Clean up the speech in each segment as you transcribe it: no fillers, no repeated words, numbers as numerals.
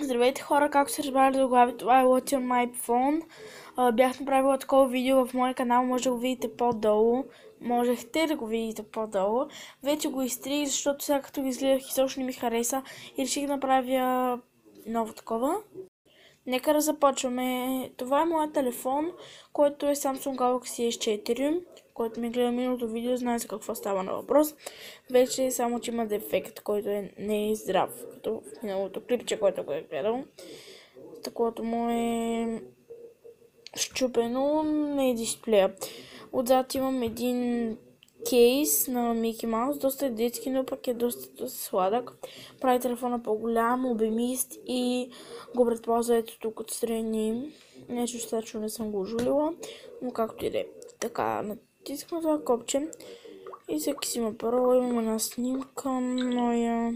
Здравейте хора, както се разбрали за глави, това е What's on my phone. Бях направила такова видео в моя канал, може да го видите по-долу. Можехте да го видите по-долу. Вече го изтрих, защото сега като го изгледах и също не ми хареса и реших да направя ново такова. Нека да започваме. Това е моят телефон, който е Samsung Galaxy S4, който ми гледа миналото видео, знае за какво става на въпрос. Вече само, че има дефект, който не е здрав, като в миналото клипче, който го е гледал. Таковото му е счупено, не е дисплея. Отзад имам един кейс на Мики Маус, доста е детски, но пък е доста сладък. Прави телефона по-голям, обемист и го предползва ето тук отстрани. Нещо достатъчно не съм го ожулила, но както и да е. Така, натискам това копче и всеки си има парола, имам една снимка, но я...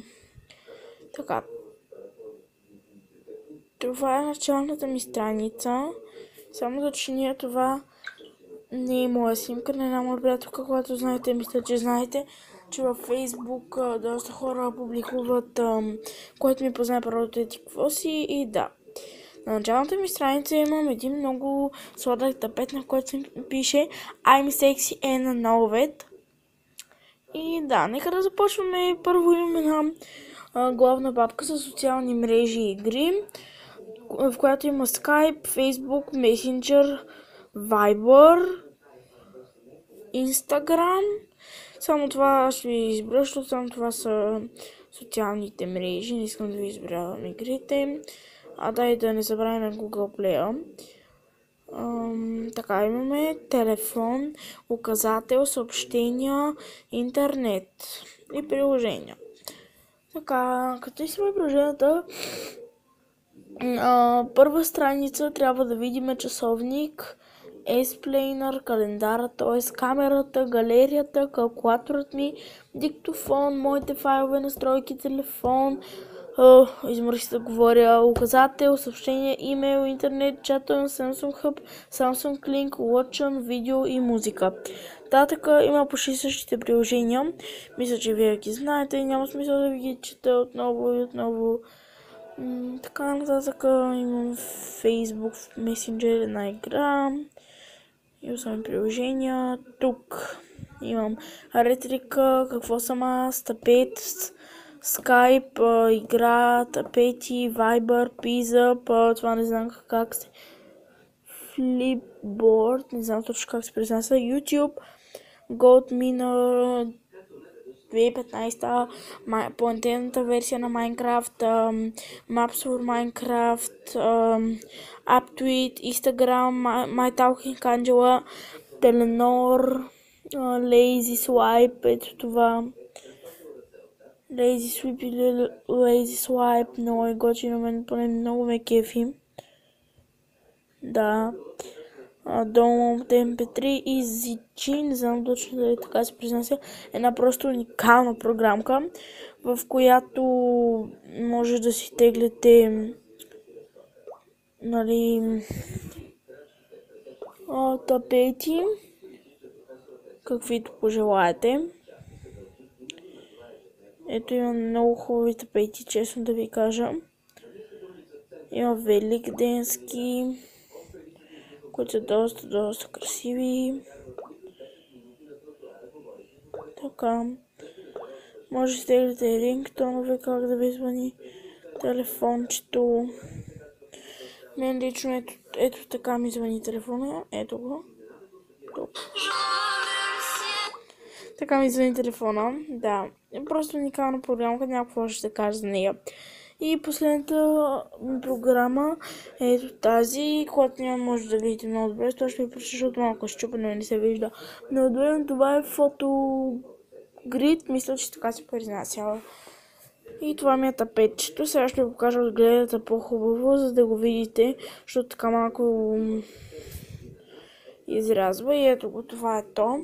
Така. Това е началната ми страница. Само за че това не е моя снимка, не е една моя приятелка, която знаете, мисля, че знаете, че във Facebook доста хора публикуват, който ми познае пародата и какво си, и да. На началната ми страница имам един много сладък тапет, на който се пише I'm sexy and know it. И да, нека да започваме. Първо имам една главна папка с социални мрежи и игри, в която има Skype, Facebook, Messenger, Viber, Instagram. Само това ще ви избера, защото само това са социалните мрежи. Не искам да ви избирам игрите. Дай да не забравя на Google Play. Така, имаме телефон, указател, съобщения, интернет и приложения. Така, като сме приложенията, първа страница трябва да видим часовник, S-Planner, календара, т.е. камерата, галерията, калкулаторът ми, диктофон, моите файлове, настройки, телефон, изморих се да говоря, указател, съобщение, имейл, интернет, чата, Samsung Hub, Samsung Link, Watch, видео и музика. Татъка има почти същите приложения. Мисля, че вие ги знаете, няма смисъл да ви ги чета отново и отново. Така нататък имам Facebook, Messenger, една игра и основни приложения. Тук имам ретрика, какво съм аз, тапет, Skype, игра, тапети, Viber, Pizza, това не знам как се... Flipboard, не знам точно как се произнася, YouTube, Goldminer, 2015 плантената версия на Minecraft, Maps for Minecraft, Aptweet, Instagram, MyTalking Angela, Telenor, Lazy Swipe, ето това. Lazy Swipe или Lazy Swipe, много е готино, мен поне много ме кефи. Да. Download MP3 и ZG, не знам точно дали така се произнася, една просто уникална програмка, в която може да си теглите, нали, тапети, каквито пожелаете. Ето има много хубави тапети, честно да ви кажа. Има великденски, които са доста красиви. Така. Може да стеглите рингтонове, как да ви звъни телефончето. Мен лично ето така ми звъни телефона. Ето го. Тук. Така ми звъни телефона. Да. Е просто уникална програмка, някакво ще кажа за нея. И последната програма е ето тази, която няма може да видите много добре. Това ще ви прочета, защото малко счупено и не се вижда. Но отделно това е фотогрид, мисля, че така се произнася. И това ми е тапетчето. Сега ще ви покажа от гледата по-хубаво, за да го видите, защото така малко изрязва. И ето го, това е то.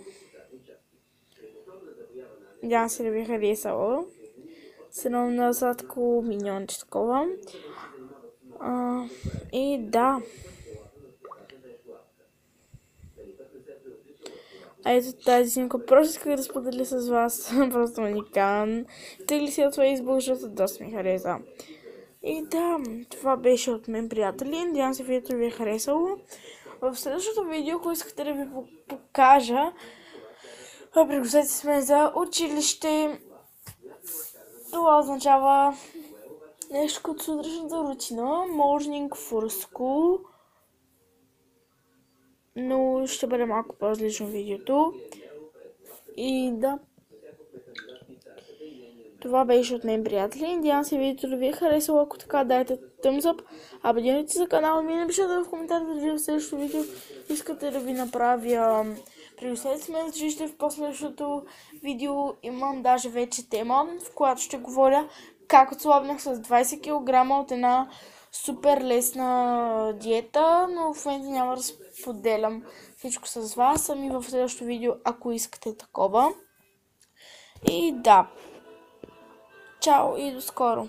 Надявам се да ви харесало. С едно много сладко миньонче такова. И да. Ето тази снимка. Просто исках да споделя с вас. Просто уникален. Тегли си от Facebook, защото доста ми хареса. И да, това беше от мен, приятели. Надявам се видеото ви е харесало. В следващото видео, ако искате да ви покажа, пригласете сме за училище. Това означава нещо като сутрешната рутина, morning for school, но ще бъде малко по-различно видеото. И да, това беше от мен, приятели. Надявам се видеото да ви е харесало. Ако така, дайте thumbs up, абонирайте се за канала ми и напишете в коментарите дали в следващото видео искате да ви направя пригласете сме за училище. В последващото видео имам даже вече тема, в която ще говоря как отслабнах с 20 кг от една супер лесна диета, но в момента няма да споделям всичко с вас, ами в следващото видео, ако искате такова. И да, чао и до скоро!